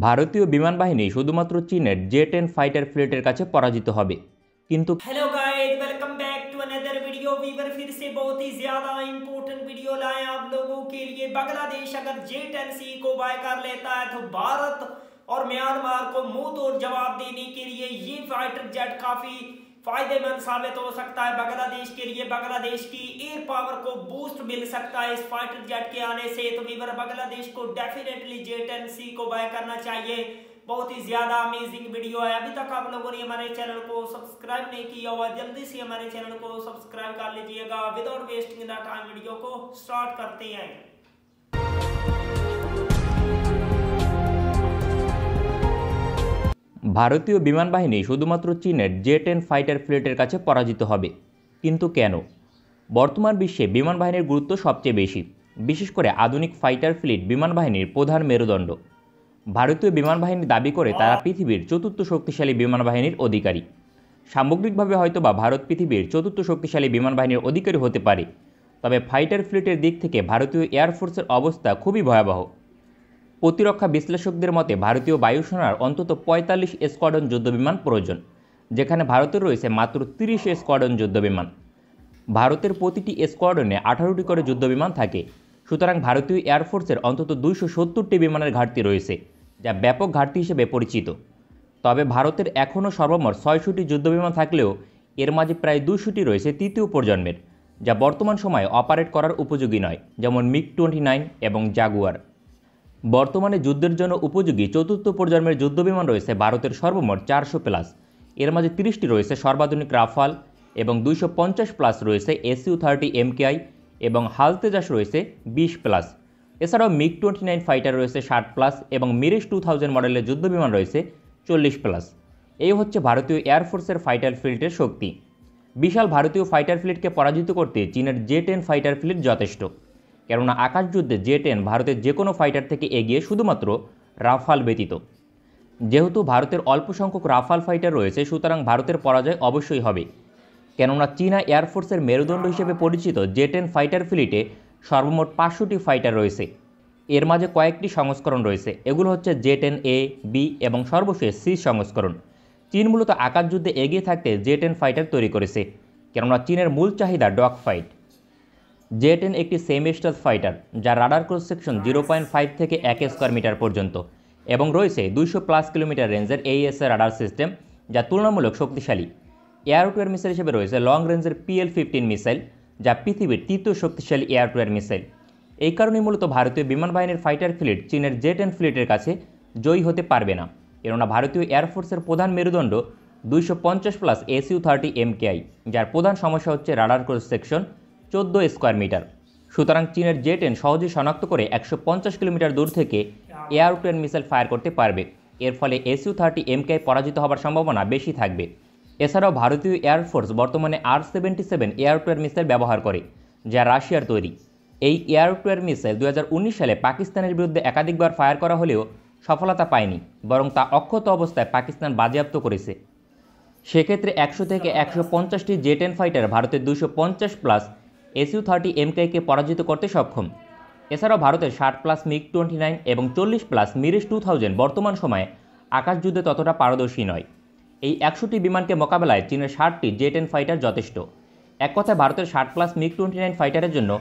ভারতীয় বিমান বাহিনী শুধুমাত্র চীনের জে-10 ফাইটার ফ্লিটের কাছে পরাজিত হবে, কিন্তু hello guys, welcome back to another video. Viewer फिर से बहुत ही ज्यादा इंपॉर्टेंट वीडियो लाए आप लोगों के लिए। बांग्लादेश अगर जे-10C को बाय कर लेता है तो भारत और म्यांमार को मुंह तोड़ जवाब देने के लिए ये फाइटर जेट काफी फायदेमंद साबित हो सकता है बांग्लादेश के लिए। बांग्लादेश की एयर पावर को बूस्ट मिल सकता है इस फाइटर जेट के आने से। तो वीवर बांग्लादेश को डेफिनेटली जे-10C को बाय करना चाहिए। बहुत ही ज्यादा अमेजिंग वीडियो है। अभी तक आप लोगों ने हमारे चैनल को सब्सक्राइब नहीं किया हुआ, जल्दी से हमारे चैनल को सब्सक्राइब कर लीजिएगा। Without wasting the time video को स्टार्ट करते हैं। ভারতীয় বিমান বাহিনী শুধুমাত্র চীনের জে-10 ফাইটার ফ্লিটের কাছে পরাজিত হবে, কিন্তু কেন? বর্তমান বিশ্বে বিমান বাহিনীর গুরুত্ব সবচেয়ে বেশি, বিশেষ করে আধুনিক ফাইটার ফ্লিট বিমান বাহিনীর প্রধান মেরুদণ্ড। ভারতীয় বিমান বাহিনী দাবি করে তারা পৃথিবীর চতুর্থ শক্তিশালী বিমান বাহিনীর অধিকারী। সামগ্রিকভাবে হয়তোবা ভারত পৃথিবীর চতুর্থ শক্তিশালী বিমান বাহিনীর অধিকারী হতে পারে, তবে ফাইটার ফ্লিটের দিক থেকে ভারতীয় এয়ারফোর্সের অবস্থা খুবই ভয়াবহ। প্রতিরক্ষা বিশ্লেষকদের মতে ভারতীয় বায়ুসেনার অন্তত ৪৫ স্কোয়াড্রন যুদ্ধবিমান প্রয়োজন, যেখানে ভারতের রয়েছে মাত্র ৩০ স্কোয়াড্রন যুদ্ধবিমান। ভারতের প্রতিটি স্কোয়াড্রনে ১৮টি করে যুদ্ধবিমান থাকে, সুতরাং ভারতীয় এয়ারফোর্সের অন্তত ২৭০টি বিমানের ঘাটতি রয়েছে, যা ব্যাপক ঘাটতি হিসেবে পরিচিত। তবে ভারতের এখনও সর্বমোট ৬০০টি যুদ্ধবিমান থাকলেও এর মাঝে প্রায় ২০০টি রয়েছে তৃতীয় প্রজন্মের, যা বর্তমান সময়ে অপারেট করার উপযোগী নয়, যেমন মিগ-29 এবং জাগুয়ার। বর্তমানে যুদ্ধের জন্য উপযোগী চতুর্থ প্রজন্মের যুদ্ধবিমান রয়েছে ভারতের সর্বমোট ৪০০+। এর মাঝে ৩০টি রয়েছে সর্বাধুনিক রাফাল এবং ২৫০+ রয়েছে SU-30 MKI এবং হাল তেজাস রয়েছে ২০+। এছাড়াও মিগ-29 ফাইটার রয়েছে ৬০+ এবং মিরেজ-2000 মডেলের যুদ্ধবিমান রয়েছে ৪০+। এই হচ্ছে ভারতীয় এয়ারফোর্সের ফাইটার ফ্লিটের শক্তি। বিশাল ভারতীয় ফাইটার ফ্লিটকে পরাজিত করতে চীনের জে-10 ফাইটার ফ্লিট যথেষ্ট, কেননা আকাশযুদ্ধে জে-10 ভারতের যে কোনো ফাইটার থেকে এগিয়ে শুধুমাত্র রাফাল ব্যতীত। যেহেতু ভারতের অল্প সংখ্যক রাফাল ফাইটার রয়েছে, সুতরাং ভারতের পরাজয় অবশ্যই হবে, কেননা চীনা এয়ারফোর্সের মেরুদণ্ড হিসেবে পরিচিত জে-10 ফাইটার ফ্লিটে সর্বমোট ৫০০টি ফাইটার রয়েছে। এর মাঝে কয়েকটি সংস্করণ রয়েছে, এগুলো হচ্ছে জে-10A, B এবং সর্বশেষ C সংস্করণ। চীন মূলত আকাশযুদ্ধে এগিয়ে থাকতে জে-10 ফাইটার তৈরি করেছে, কেননা চীনের মূল চাহিদা ডগ ফাইট। জে-10 একটি সেমি স্টেলথ ফাইটার, যার রাডার ক্রস সেকশন 0.5 থেকে 1 স্কোয়ার মিটার পর্যন্ত এবং রয়েছে ২০০+ কিলোমিটার রেঞ্জের AESA রাডার সিস্টেম, যা তুলনামূলক শক্তিশালী। এয়ার টু এয়ার মিসাইল হিসেবে রয়েছে লং রেঞ্জের PL-15 মিসাইল, যা পৃথিবীর তৃতীয় শক্তিশালী এয়ার টু এয়ার মিসাইল। এই কারণেই মূলত ভারতীয় বিমান বাহিনীর ফাইটার ফ্লিট চীনের জে-10 ফ্লিটের কাছে জয়ী হতে পারবে না, কেননা ভারতীয় এয়ারফোর্সের প্রধান মেরুদণ্ড ২৫০+ SU-30 MKI, যার প্রধান সমস্যা হচ্ছে radar cross section ১৪ square metre. সুতরাং চীনের জে-10 সহজেই শনাক্ত করে ১৫০ কিলোমিটার দূর থেকে air two air missile fire করতে পারবে। এর ফলে SU-30 MKI পরাজিত হওয়ার সম্ভাবনা বেশি থাকবে। এছাড়াও ভারতীয় এয়ারফোর্স বর্তমানে R-77 air two air missile ব্যবহার করে, যা রাশিয়ার তৈরি। এই এয়ার টু এয়ার মিসাইল ২০১৯ সালে পাকিস্তানের বিরুদ্ধে একাধিকবার ফায়ার করা হলেও সফলতা পায়নি, বরং তা অক্ষত অবস্থায় পাকিস্তান বাজেয়াপ্ত করেছে। সেক্ষেত্রে ১০০ থেকে ১৫০টি জে-10 ফাইটার ভারতের ২৫০+ SU-30 MKIকে পরাজিত করতে সক্ষম। এছাড়াও ভারতের ৬০+ মিগ-29 এবং ৪০+ মিরেজ-2000 বর্তমান সময়ে আকাশযুদ্ধে ততটা পারদর্শী নয়। এই ১০০টি বিমানকে মোকাবেলায় চীনের ৬০টি জে-10 ফাইটার যথেষ্ট। এক কথায় ভারতের ৬০+ মিগ-29 ফাইটারের জন্য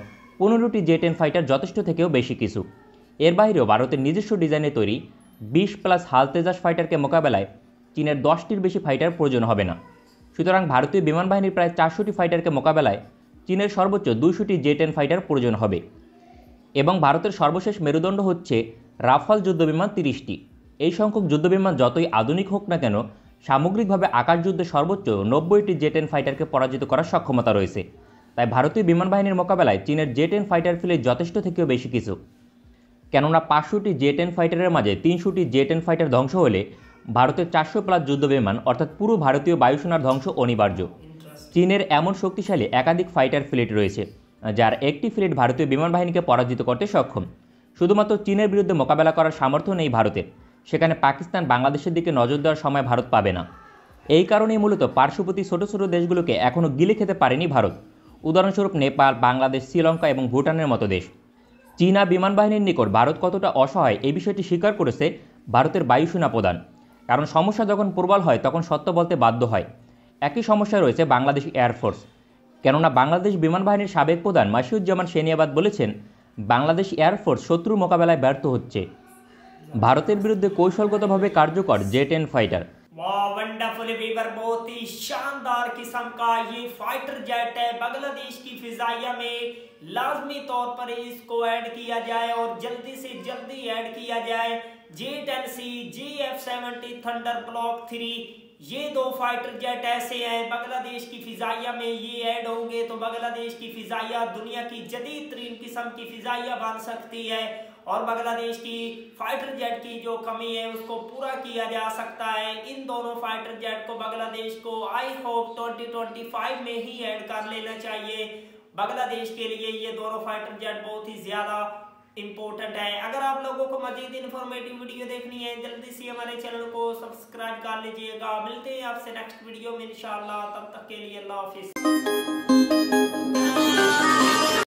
১৫টি জে-10 ফাইটার যথেষ্ট থেকেও বেশি কিছু। এর বাইরেও ভারতের নিজস্ব ডিজাইনে তৈরি ২০+ হাল তেজাস ফাইটারকে মোকাবেলায় চীনের ১০টির বেশি ফাইটার প্রয়োজন হবে না। সুতরাং ভারতীয় বিমান বাহিনীর প্রায় ৪০০টি ফাইটারকে মোকাবেলায় চীনের সর্বোচ্চ ২০০টি জে-10 ফাইটার প্রয়োজন হবে। এবং ভারতের সর্বশেষ মেরুদণ্ড হচ্ছে রাফাল যুদ্ধবিমান ৩০টি। এই সংখ্যক যুদ্ধবিমান যতই আধুনিক হোক না কেন, সামগ্রিকভাবে আকাশযুদ্ধে সর্বোচ্চ ৯০টি জে-10 ফাইটারকে পরাজিত করার সক্ষমতা রয়েছে। তাই ভারতীয় বিমান বাহিনীর মোকাবেলায় চীনের জে-10 ফাইটার ফ্লিট যথেষ্ট থেকেও বেশি কিছু, কেননা ৫০০টি জে-10 ফাইটারের মাঝে ৩০০টি জে-10 ফাইটার ধ্বংস হলে ভারতের ৪০০+ যুদ্ধবিমান অর্থাৎ পুরো ভারতীয় বায়ুসেনার ধ্বংস অনিবার্য। চীনের এমন শক্তিশালী একাধিক ফাইটার ফ্লিট রয়েছে, যার একটি ফ্লিট ভারতীয় বিমান বাহিনীকে পরাজিত করতে সক্ষম। শুধুমাত্র চীনের বিরুদ্ধে মোকাবেলা করার সামর্থ্য নেই ভারতের, সেখানে পাকিস্তান বাংলাদেশের দিকে নজর দেওয়ার সময় ভারত পাবে না। এই কারণেই মূলত পার্শ্ববর্তী ছোট ছোট দেশগুলোকে এখনও গিলে খেতে পারেনি ভারত, উদাহরণস্বরূপ নেপাল, বাংলাদেশ, শ্রীলঙ্কা এবং ভুটানের মতো দেশ। চীনা বিমান বাহিনীর নিকট ভারত কতটা অসহায় এই বিষয়টি স্বীকার করেছে ভারতের বায়ুসেনা প্রধান। কারণ সমস্যা যখন প্রবল হয় তখন সত্য বলতে বাধ্য হয়। একই সমস্যা রয়েছে বাংলাদেশ এয়ারফোর্স। কেননা বাংলাদেশ বিমান বাহিনীর সাবেক প্রধান মাসিউজ্জামান সেনিয়াবাদ বলেছেন, বাংলাদেশ এয়ারফোর্স শত্রুর মোকাবেলায় ব্যর্থ হচ্ছে। ভারতের বিরুদ্ধে কৌশলগতভাবে কার্যকর J-10 ফাইটার। वाह वंडरफुल वीवर, बहुत ही शानदार किस्म का ये फाइटर जेट है। बांग्लादेश की फिजाइया में लाजमी तौर पर इसको ऐड किया जाए और जल्दी से जल्दी ऐड किया जाए। J-10C, JF-70 थंडर ब्लॉक 3, ये दो फाइटर जेट ऐसे हैं बांग्लादेश की फिजाइया में ये ऐड होंगे तो बांग्लादेश की फिजाइया दुनिया की जदीद तरीन किस्म की फिजाइया बन सकती है और बांग्लादेश की फाइटर जेट की जो कमी है उसको पूरा किया जा सकता है। इन दोनों फाइटर जेट को बांग्लादेश को आई होप 2025 में ही ऐड कर लेना चाहिए। बांग्लादेश के लिए ये दोनों फाइटर जेट बहुत ही ज्यादा इम्पोर्टेंट है। अगर आप लोगों को मजीद इन्फॉर्मेटिव वीडियो देखनी है जल्दी से हमारे चैनल को सब्सक्राइब कर लीजिएगा। मिलते हैं आपसे नेक्स्ट वीडियो में इंशाल्लाह, तब तक के लिए अल्लाह हाफिज।